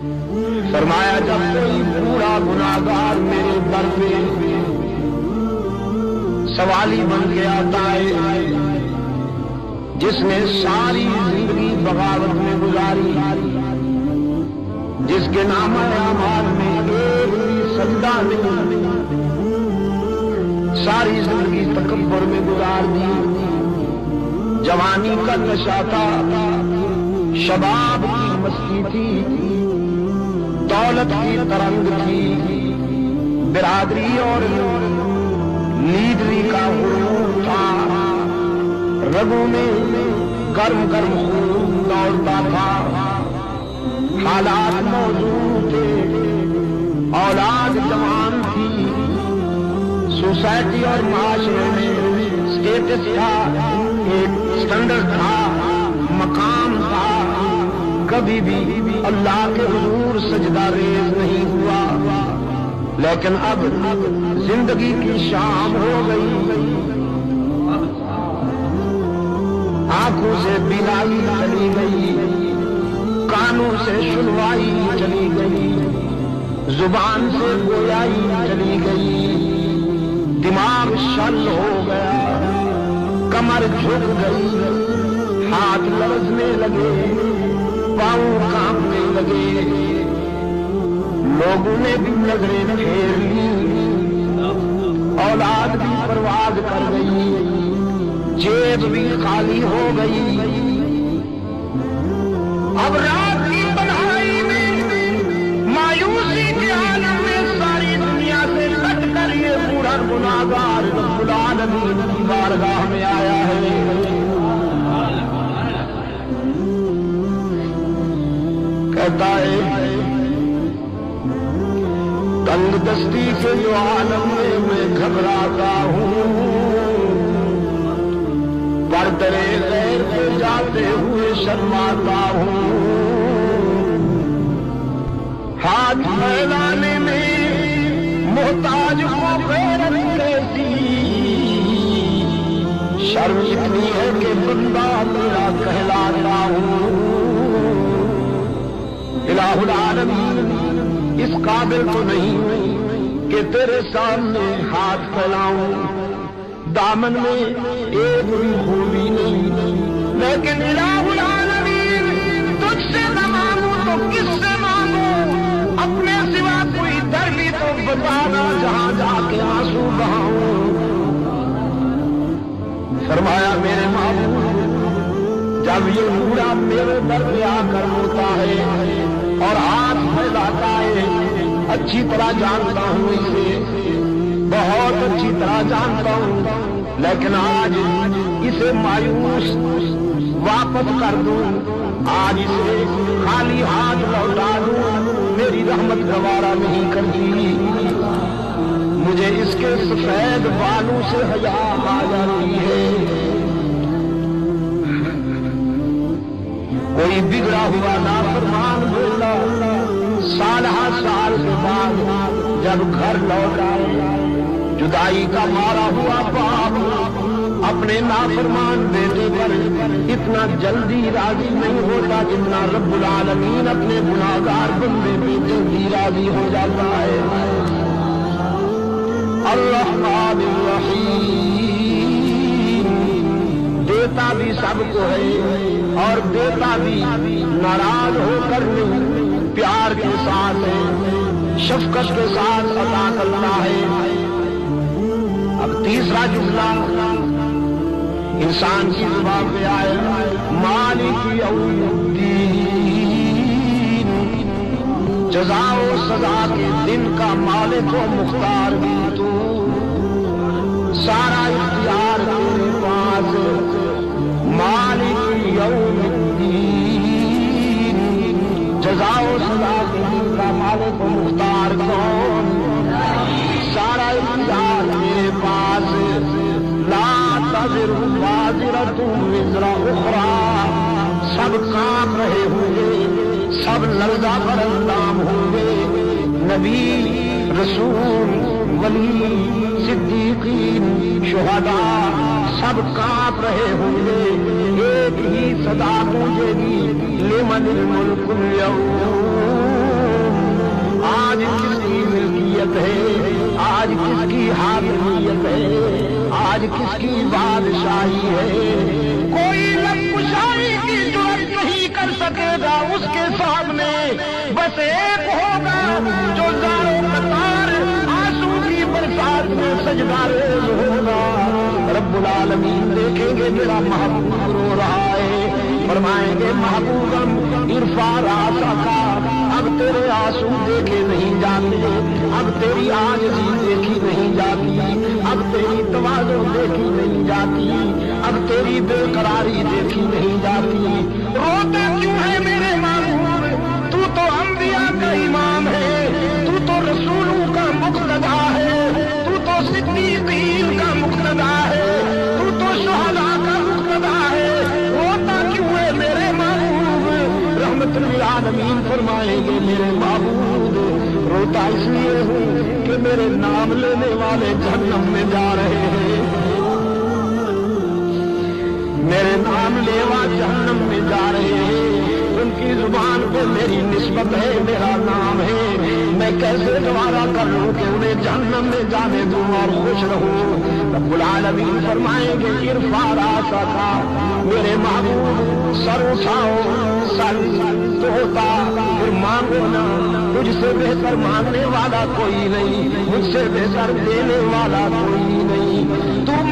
فرمایا جب کوئی بوڑھا گناہگار میرے در پہ سوالی بن کے آتا ہے، جس نے ساری زندگی بغاوت میں گزاری، جس کے نام اعمال میں ایک بھی سجدہ نہیں، ساری زندگی تکبر میں گزار دی، جوانی کا نشہ تھا، شباب کی مستی تھی، دولت کی ترنگ تھی، برادری اور لیڈری کا غرور تھا، رگوں میں گرم گرم خون دوڑتا تھا، حالات موجود تھے، اولاد جوان تھی، سوسائٹی اور معاشرے میں اسٹیٹس تھا، ایک اسٹینڈرڈ تھا، مقام تھا، کبھی بھی اللہ کے حضور سجدہ ریز نہیں ہوا، لیکن اب زندگی کی شام ہو گئی، آنکھوں سے بینائی چلی گئی، کانوں سے سنوائی چلی گئی، زبان سے گویائی چلی گئی، دماغ شل ہو گیا، کمر جھک گئی، ہاتھ لرزنے لگے، پاؤں کانپنے لگے، لوگوں نے بھی نظریں پھیر لی، اولاد بھی پرواز کر گئی، جیب بھی خالی ہو گئی، اب رات کی تنہائی میں مایوسی کے عالم میں ساری دنیا سے لٹ کر یہ بوڑھا گناہگار رب العالمین کی بارگاہ میں آیا ہے، کہتا ہے تنگ دستی کے جو عالم میں گھبراتا ہوں، پردے غیر پہ جاتے ہوئے شرماتا ہوں، ہاتھ پھیلانے میں محتاج کو غیرت کیسی، شرم اتنی ہے کہ بندہ میرا کہلاتا ہوں، الہ العالمین اس قابل تو نہیں کہ تیرے سامنے ہاتھ پھیلاؤں، دامن میں ایک بھی خوبی نہیں، لیکن الہ العالمین تجھ سے نہ مانگوں تو کس سے مانگوں، اپنے سوا کوئی در بھی تو بتانا جہاں جا کے آنسو بہاؤں، فرمایا میرے معبود جب یہ بوڑھا میرے در پہ آ کر روتا ہے اور ہاتھ پھیلاتا ہے، اچھی طرح جانتا ہوں اسے، بہت اچھی طرح جانتا ہوں، لیکن آج اسے مایوس واپس کر دوں، آج اسے خالی ہاتھ لوٹا دوں، میری رحمت گوارا نہیں کرتی، مجھے اس کے سفید بالوں سے حیا آ جاتی ہے، کوئی بگڑا ہوا نافرمان بولا سالہ سال کے بعد جب گھر لوٹ آئے، جدائی کا مارا ہوا باپ اپنے نافرمان بیٹے پر اتنا جلدی راضی نہیں ہوتا جتنا رب العالمین اپنے گناہگار بندے پہ جلدی راضی ہو جاتا ہے، الرحمن الرحیم دیتا بھی سب کو ہے اور دیتا بھی ناراض ہو کر نہیں، پیار کے ساتھ ہے، شفقت کے ساتھ عطا کرتا ہے۔ اب تیسرا جملہ انسان کی زبان پہ آئے، مالک یوم الدین، جزا و سزا کے دن کا مالک و مختار بھی تو، سارا اختیار تیرے پاس، مالک یوم الدین، جزا و سزا کے دن کا مالک و مختار کون، سارا اختیار میرے پاس، لا تزر وازرۃ وزر اخری، سب کام رہے ہوں گے، سب لرزہ پر اندام ہوں گے، نبی رسول ولی صدیقین شہداء سب کانپ رہے ہوں گے، ایک ہی صدا گونجے گی، لمن الملک اليوم، نیت ہے، آج کس کی حاکمیت ہے، آج کس کی بادشاہی ہے. کوئی لب کشائی کی جرات نہیں کر سکے گا اس کے سامنے. بس ایک ہوگا جو زاروں قطار آنسو کی برسات میں سجدہ ریز ہوگا. رب العالمین دیکھیں گے میرا محبوب رو رہا ہے، فرمائیں گے محبوبم ارفع راسک، اب تیرے آنسو دیکھے نہیں جاتے، اب تیری عاجزی دیکھی نہیں جاتی، اب تیری تواضع دیکھی نہیں جاتی، اب تیری بے قراری دیکھی نہیں جاتی. روتے کیوں ہے میرے محبوب؟ تو تو انبیاء کا امام ہے، تو تو رسولوں کا مقتدی ہے، تو تو صدیقین کا مقتدی ہے، تو تو شہداء کا مقتدی ہے. روتا کیوں ہے میرے محبوب؟ رحمت للعالمین فرمائیں گے میرے محبوب روتا اس لیے ہوں کہ میرے نام لینے والے جہنم میں جا رہے ہیں، میرے نام لیوا جہنم میں جا رہے ہیں. ان کی زبان پہ میری نسبت ہے، میرا نام ہے، میں کیسے گوارا کر لوں کہ انہیں جہنم میں جانے دوں اور خوش رہوں. رب العالمین فرمائیں گے ارفع راسک، میرے محبوب سر اٹھاؤ، سر تو ہوتا پھر مانگو نا. مجھ سے بہتر مانگنے والا کوئی نہیں، مجھ سے بہتر دینے والا کوئی نہیں. تو